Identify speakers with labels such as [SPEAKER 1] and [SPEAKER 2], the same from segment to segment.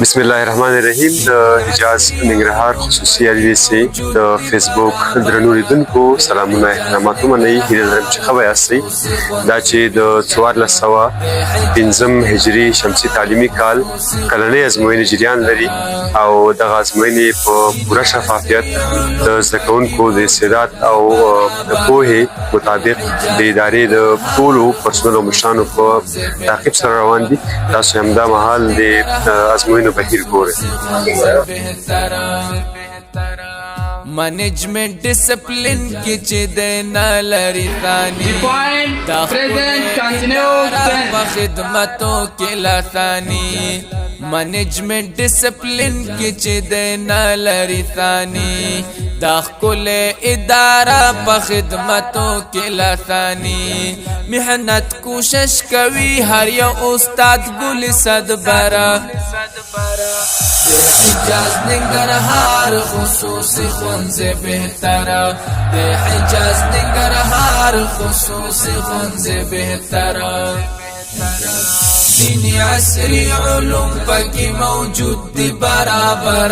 [SPEAKER 1] بسم الله الرحمن الرحیم د حجاز ننګرهار خصوصي اړیکې سي د فیسبوک درنو لیدونکو سلامونه احترامات منئ هیله لرم چې ښه یاستئ دا چې د 1405 هجري شمسي تعلیمي کال کلنۍ ازموینې جریان لري او دغه ازموینې په پوره شفافیت د زده کوونکو د استعداد او د پوهې مطابق د ادارې د ټولو پرسونل او مشرانو په تعقیب سره روان دي. تاسو همدا مهال د ازموینو بهیر ګورئ.
[SPEAKER 2] مینجمنٹ ڈسپلن کی چدنا لری ثانی خدمتوں کے لثانی مینجمنٹ ڈسپلن کی چدنا لری ثانی داخل ادارہ بخدمتوں کے لثانی محنت کوشش کوي هر یو استاد ګل صد برا حجاز ننګرهار خصوصي ښوونځی بهتره د حجاز ننګرهار خصوصي ښوونځی بهتره دینی عصری علوم پکې موجود دی برابر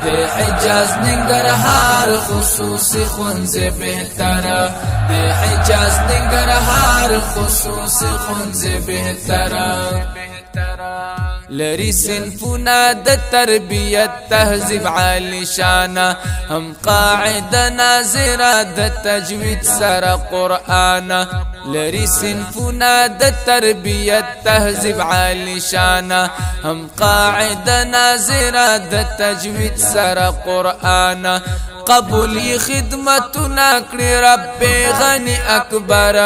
[SPEAKER 2] د حجاز ننګرهار خصوصي ښوونځی بهتره د حجاز ننګرهار خصوصي ښوونځی بهتره لری صنفونه د تربیت تهذیب عالی شانه هم قاعده ناظره د تجوید سره قرآن لری صنفونه د تربیت تهذیب عالی شانه هم قاعده ناظره د تجوید سره قرآن قبولی خدمتنا کړی رب غنی اکبر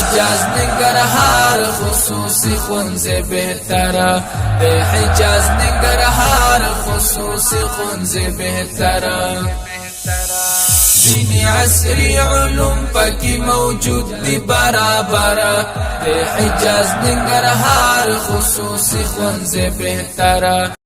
[SPEAKER 2] حجاز ننګرهار خصوصي ښوونځی بهتره د حجاز ننګرهار خصوصي ښوونځی بهتره دینی عصری علوم پکې موجود دی برابر د حجاز ننګرهار خصوصي ښوونځی بهتره